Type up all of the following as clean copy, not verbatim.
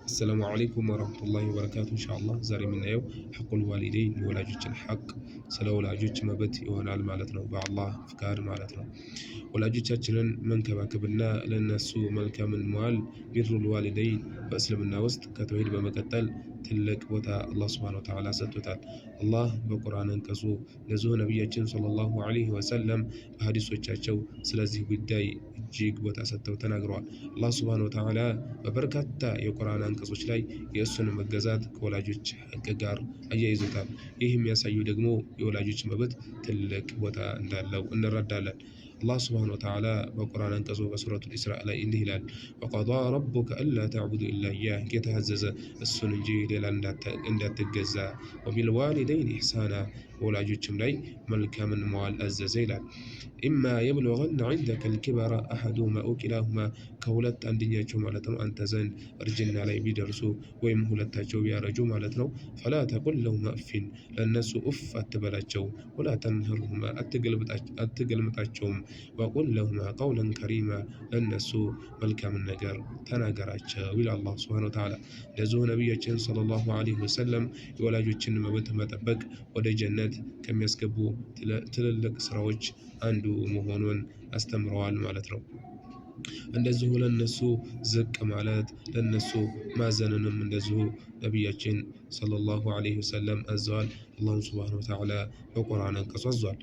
السلام عليكم ورحمة الله وبركاته إن شاء الله زاري من يوم حق الوالدين ولا جوج الحق سلا ولا جوج ما بتي وانا المالتنا وبع الله فكار مالتنا ولا جوج أجرن من كبكبنا للناس ملك من مال بر الوالدين فأسلمنا وسط كتوحيد بمقتل تلك وتا الله سبحانه وتعالى ستوتال الله بقرآن انكسو نزوه نبينا صلى الله عليه وسلم بحديث وجاچو سلازي ጉዳይ እጅግ ቦታ ሰጥተው ተናግረዋል። አላህ ሱብሓነሁ ወተዓላ በበርካታ የቁርአን አንቀጾች ላይ የእሱን መገዛት ከወላጆች ሕግ ጋር አያይዞታል። ይህ የሚያሳዩ ደግሞ የወላጆች መብት ትልቅ ቦታ እንዳለው እንረዳለን። الله سبحانه وتعالى بقرآن انقصوا بسورة الإسراء لا إله إلا وقضى ربك ألا تعبدوا إلا إياه كتهزز السنجي للا اندات الجزاء وبالوالدين إحسانا ولا جوتشم لي ملكا من موال الزيلا إما يبلغن عندك الكبر أحدهما أو كلاهما كولت عن دنياچو مالتنو أنت زين رجلنا علي بيدرسو ويم هولتاچو بيارجو مالتنو فلا تقل لهما أف للناس أف أتبلاچو ولا تنهرهما أتقلمتاچوم وقل لهما قولا كريما للناس ملكا من نجر تناجراچو إلى الله سبحانه وتعالى لزو نبينا صلى الله عليه وسلم የወላጆችን መብት መጠበቅ ወደ ጀነት ከሚያስገቡ ትልልቅ ስራዎች አንዱ መሆኑን አስተምረዋል ማለት ነው። እንደዚሁ ለነሱ ዝቅ ማለት ለነሱ ማዘንንም እንደዚሁ ነብያችን ሰለላሁ ዐለይሂ ወሰለም አዘዋል። አላህ ሱብሓነሁ ወተዓላ በቁርአን አንቀጹ አዟል።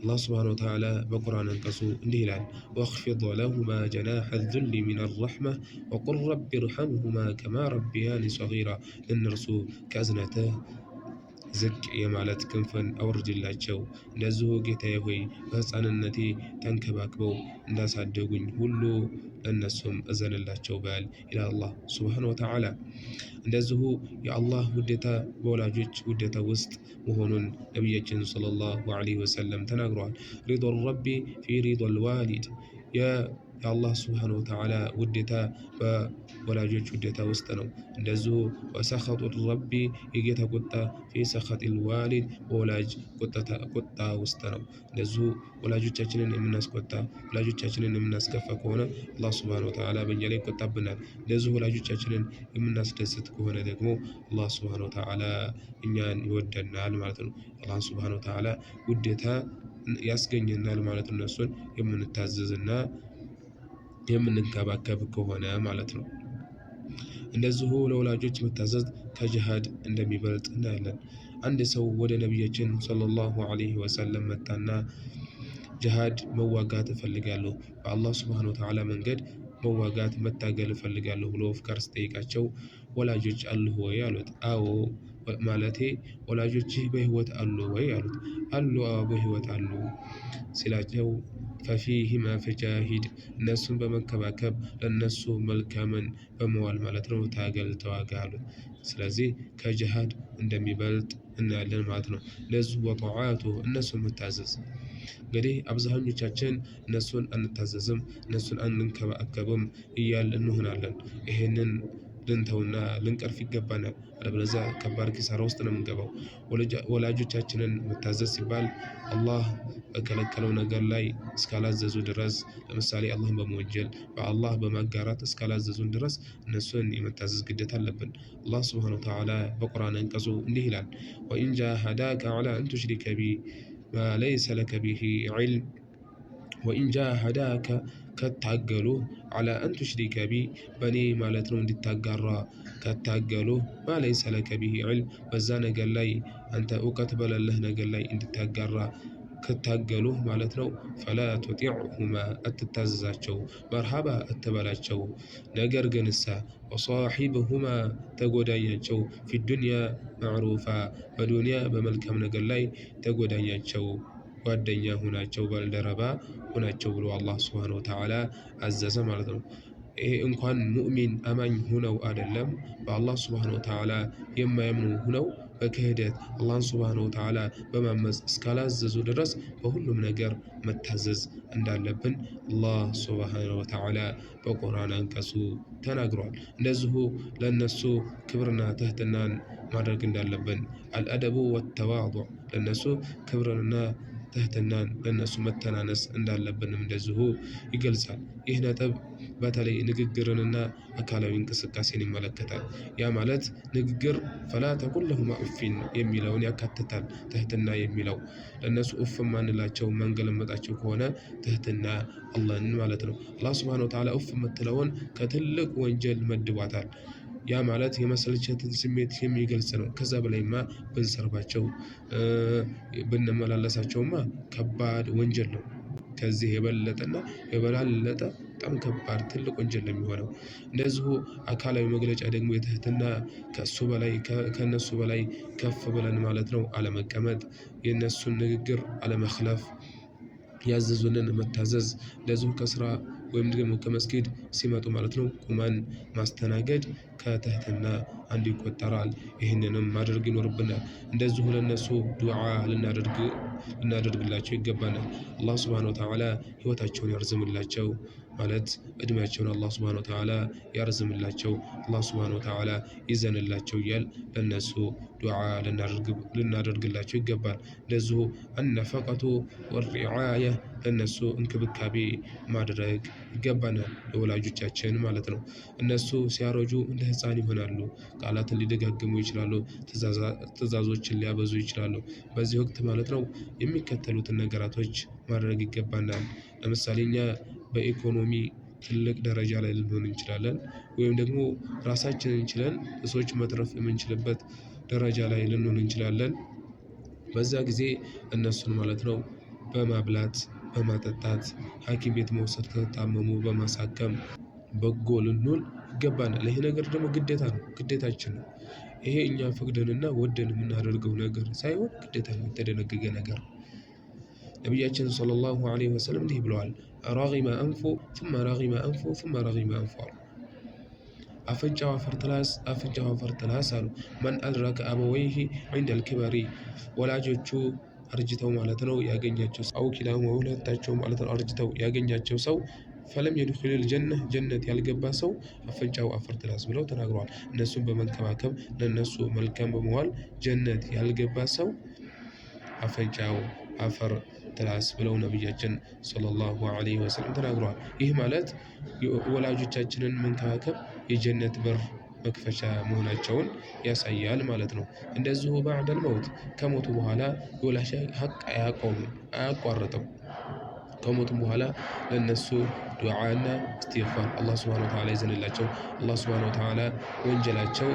الله سبحانه وتعالى بقرآن انقصو اندهلال واخفض لهما جناح الذل من الرحمة وقل رب ارحمهما كما ربياني صغيرا النرسو كأزنته ዝቅ የማለት ክንፍን አውርድላቸው እንደዚሁ ጌታዬ ሆይ በሕፃንነቴ ተንከባክበው እንዳሳደጉኝ ሁሉ ለነሱም እዘንላቸው በል ይላል አላህ ሱብሓነሁ ወተዓላ። እንደዚሁ የአላህ ውዴታ በወላጆች ውዴታ ውስጥ መሆኑን ነቢያችን ሰለላሁ ዐለይሂ ወሰለም ተናግረዋል። ሪዶል ረቢ ፊ ሪዶል ዋሊድ የአላህ ሱብሓነሁ ወተዓላ ውዴታ በወላጆች ውዴታ ውስጥ ነው። እንደዚሁ ወሰኸጡ ረቢ የጌታ ቁጣ ፊ ሰኸጢል ዋሊድ በወላጅ ቁጣ ውስጥ ነው። እንደዚሁ ወላጆቻችንን የምናስቆጣ ወላጆቻችንን የምናስከፋ ከሆነ አላህ ሱብሓነሁ ወተዓላ በእኛ ላይ ይቆጣብናል። እንደዚሁ ወላጆቻችንን የምናስደስት ከሆነ ደግሞ አላህ ሱብሓነሁ ወተዓላ እኛን ይወደናል ማለት ነው። አላህ ሱብሓነሁ ወተዓላ ውዴታ ያስገኘናል ማለት ነው። እነሱን የምንታዘዝና የምንንከባከብ ከሆነ ማለት ነው። እንደዚሁ ለወላጆች መታዘዝ ከጅሃድ እንደሚበልጥ እናያለን። አንድ ሰው ወደ ነቢያችን ሰለላሁ ዐለይሂ ወሰለም መጣና ጅሃድ መዋጋት እፈልጋለሁ፣ በአላህ ሱብሓነሁ ወተዓላ መንገድ መዋጋት መታገል እፈልጋለሁ ብሎ ፍቃድ ሲጠይቃቸው ወላጆች አሉህ ወይ አሉት። አዎ ማለቴ ወላጆችህ በህይወት አሉ ወይ አሉት። አሉ፣ አዎ በህይወት አሉ ሲላቸው ፈፊሂማ ፈጃሂድ እነሱን በመከባከብ ለነሱ መልካምን በመዋል ማለት ነው ታገል ተዋጋ አሉት። ስለዚህ ከጅሃድ እንደሚበልጥ እናያለን ማለት ነው። ለዙ ወጠዓቱ እነሱን መታዘዝ። እንግዲህ አብዛኞቻችን እነሱን አንታዘዝም፣ እነሱን አንንከባከብም እያልን እንሆናለን። ይሄንን ልንተውና ልንቀርፍ ይገባናል። አለበለዚያ ከባድ ኪሳራ ውስጥ ነው የምንገባው። ወላጆቻችንን መታዘዝ ሲባል አላህ በከለከለው ነገር ላይ እስካላዘዙ ድረስ፣ ለምሳሌ አላህን በመወንጀል በአላህ በማጋራት እስካላዘዙን ድረስ እነሱን የመታዘዝ ግዴታ አለብን። አላህ ሱብሓነሁ ወተዓላ በቁርአን አንቀጹ እንዲህ ይላል፣ ወኢን ጃሃዳከ ዐላ አን ቱሽሪከ ቢ ማ ለይሰ ለከ ቢሂ ዒልም ወኢን ጃሃዳከ ከታገሉ ዐላ አን ቱሽሪከ ቢ በኔ ማለት ነው እንድታጋራ ከታገሉ ማ ለይሰ ለከ ቢሂ ዒልም በዛ ነገር ላይ አንተ እውቀት በሌለህ ነገር ላይ እንድታጋራ ከታገሉ ማለት ነው። ፈላ ቱጢዕሁማ አትታዘዛቸው፣ መርሃባ አትበላቸው። ነገር ግን እሳ ወሷሒብሁማ ተጎዳኛቸው፣ ፊ ዱንያ ማዕሩፋ በዱንያ በመልካም ነገር ላይ ተጎዳኛቸው፣ ጓደኛ ሁናቸው፣ ባልደረባ ሁናቸው ብሎ አላህ ሱብሓነሁ ወተዓላ አዘዘ ማለት ነው። ይሄ እንኳን ሙእሚን አማኝ ሁነው አይደለም በአላህ ሱብሓነሁ ወተዓላ የማያምኑ ሁነው በክህደት አላህን ሱብሓነሁ ወተዓላ በማመፅ እስካላዘዙ ድረስ በሁሉም ነገር መታዘዝ እንዳለብን አላህ ሱብሓነሁ ወተዓላ በቁርአን አንቀጹ ተናግሯል። እንደዚሁ ለነሱ ክብርና ትህትናን ማድረግ እንዳለብን አልአደቡ ወተዋዱዕ ለነሱ ክብርንና ትህትናን ለነሱ መተናነስ እንዳለብንም እንደዚሁ ይገልጻል። ይህ ነጥብ በተለይ ንግግርንና አካላዊ እንቅስቃሴን ይመለከታል። ያ ማለት ንግግር ፈላ ተቁል ለሁማ ኡፊን የሚለውን ያካትታል። ትህትና የሚለው ለነሱ ኡፍ ማንላቸው ማንገለመጣቸው ከሆነ ትህትና አላህን ማለት ነው። አላህ ሱብሓነሁ ወተዓላ ኡፍ የምትለውን ከትልቅ ወንጀል መድቧታል። ያ ማለት የመሰልቸትን ስሜት የሚገልጽ ነው። ከዛ በላይማ ብንሰርባቸው ብንመላለሳቸውማ ከባድ ወንጀል ነው። ከዚህ የበለጠና የበላለጠ በጣም ከባድ ትልቅ ወንጀል ነው የሚሆነው። እንደዚሁ አካላዊ መግለጫ ደግሞ የትህትና ከእሱ በላይ ከነሱ በላይ ከፍ ብለን ማለት ነው አለመቀመጥ፣ የነሱን ንግግር አለመክለፍ፣ ያዘዙንን መታዘዝ፣ እንደዚሁ ከስራ ወይም ደግሞ ከመስጊድ ሲመጡ ማለት ነው ቁመን ማስተናገድ ከትህትና አንዱ ይቆጠራል። ይህንንም ማድረግ ይኖርብናል። እንደዚሁ ለነሱ ዱዓ ልናደርግላቸው ይገባናል። አላህ ሱብሓነሁ ወተዓላ ህይወታቸውን ያርዝምላቸው ማለት እድሜያቸውን አላህ ሱብሓነሁ ወተዓላ ያርዝምላቸው፣ አላህ ሱብሓነሁ ወተዓላ ይዘንላቸው እያል ለነሱ ዱዓ ልናደርግላቸው ይገባል። እንደዚሁ አነፈቀቱ ወሪዓያ ለነሱ እንክብካቤ ማድረግ ይገባናል፣ ለወላጆቻችን ማለት ነው። እነሱ ሲያረጁ እንደ ህፃን ይሆናሉ። ቃላትን ሊደጋግሙ ይችላሉ። ትዕዛዞችን ሊያበዙ ይችላሉ። በዚህ ወቅት ማለት ነው የሚከተሉትን ነገራቶች ማድረግ ይገባናል። ለምሳሌ እኛ በኢኮኖሚ ትልቅ ደረጃ ላይ ልንሆን እንችላለን፣ ወይም ደግሞ ራሳችንን ችለን ለሰዎች መትረፍ የምንችልበት ደረጃ ላይ ልንሆን እንችላለን። በዛ ጊዜ እነሱን ማለት ነው በማብላት በማጠጣት ሐኪም ቤት መውሰድ ከታመሙ በማሳከም በጎ ልንውል ይገባናል። ይሄ ነገር ደግሞ ግዴታ ነው፣ ግዴታችን ነው። ይሄ እኛ ፈቅደንና ወደን የምናደርገው ነገር ሳይሆን ግዴታ የተደነገገ ነገር ነው። ነቢያችን ሰለላሁ ዐለይሂ ወሰለም እንዲህ ብለዋል፣ ረጊመ አንፉ ثم ረጊመ አንፉ ثم ረጊመ አንፉ አሉ። አፍንጫው አፈር ትላስ አሉ። መን አድረከ አበወይሂ ዒንደል ኪበሪ ወላጆቹ አርጅተው ማለት ነው ያገኛቸው ሰው፣ አው ኪላሁማ ሁለታቸው ማለት ነው አርጅተው ያገኛቸው ሰው ፈለም የድኹሉል ጀነት ያልገባ ሰው አፍንጫው አፈር ትላስ ብለው ተናግረዋል። እነሱን በመንከባከብ ለነሱ መልካም በመዋል ጀነት ያልገባ ሰው አፍንጫው አፈር ትላስ ብለው ነቢያችን ሰለላሁ ዐለይሂ ወሰለም ተናግረዋል። ይህ ማለት ወላጆቻችንን መንከባከብ የጀነት በር መክፈቻ መሆናቸውን ያሳያል ማለት ነው። እንደዚሁ ባዕደል መውት ከሞቱ በኋላ የወላጅ ሐቅ አያቋርጥም። ከሞቱም በኋላ ለነሱ ዱዓና እስትግፋር አላህ ሱብሓነሁ ወተዓላ ይዘንላቸው፣ አላህ ሱብሓነሁ ወተዓላ ወንጀላቸው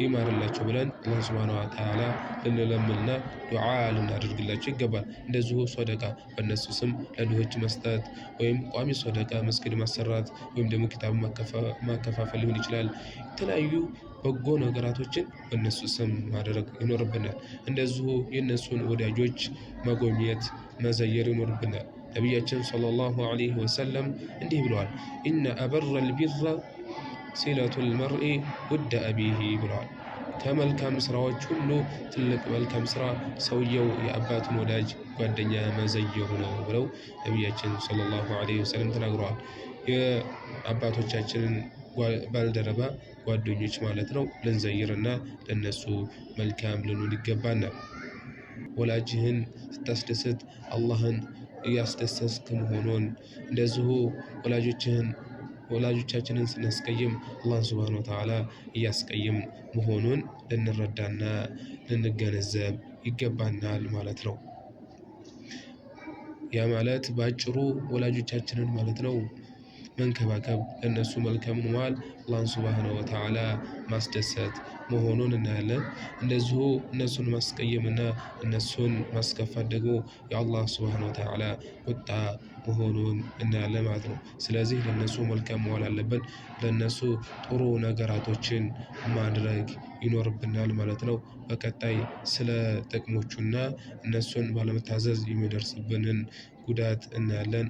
ይማርላቸው ብለን አላህ ሱብሓነሁ ወተዓላ ልንለምንና ዱዓ ልናደርግላቸው ይገባል። እንደዚሁ ሶደቃ በእነሱ ስም ለድሆች መስጠት፣ ወይም ቋሚ ሶደቃ መስጊድ ማሰራት፣ ወይም ደግሞ ኪታብ ማከፋፈል ሊሆን ይችላል። የተለያዩ በጎ ነገራቶችን በእነሱ ስም ማድረግ ይኖርብናል። እንደዚሁ የእነሱን ወዳጆች መጎብኘት መዘየር ይኖርብናል። ነቢያችን ሰለላሁ ዐለይሂ ወሰለም እንዲህ ብለዋል፣ ኢነ አበረል ቢረ ሲለቱል መርኢ ውደ አቢሂ ብለዋል። ከመልካም ስራዎች ሁሉ ትልቅ መልካም ስራ ሰውየው የአባቱን ወዳጅ ጓደኛ መዘየሩ ነው ብለው ነቢያችን ሰለላሁ ዐለይሂ ወሰለም ተናግረዋል። የአባቶቻችንን ባልደረባ ጓደኞች ማለት ነው ልንዘይርና ለነሱ መልካም ልንሆን ይገባናል። ወላጅህን ስታስደስት አላህን እያስደሰትክ መሆኑን፣ እንደዚሁ ወላጆቻችንን ስናስቀይም አላህን ሱብሓነሁ ወተዓላ እያስቀይም መሆኑን ልንረዳና ልንገነዘብ ይገባናል ማለት ነው። ያ ማለት በአጭሩ ወላጆቻችንን ማለት ነው መንከባከብ፣ ለነሱ መልካም መዋል አላህን ሱብሓነሁ ወተዓላ ማስደሰት መሆኑን እናያለን። እንደዚሁ እነሱን ማስቀየምና እነሱን ማስከፋት ደግሞ የአላህ ሱብሓነሁ ወተዓላ ቁጣ መሆኑን እናያለን ማለት ነው። ስለዚህ ለነሱ መልካም መዋል አለብን፣ ለነሱ ጥሩ ነገራቶችን ማድረግ ይኖርብናል ማለት ነው። በቀጣይ ስለ ጥቅሞቹና እነሱን ባለመታዘዝ የሚደርስብንን ጉዳት እናያለን።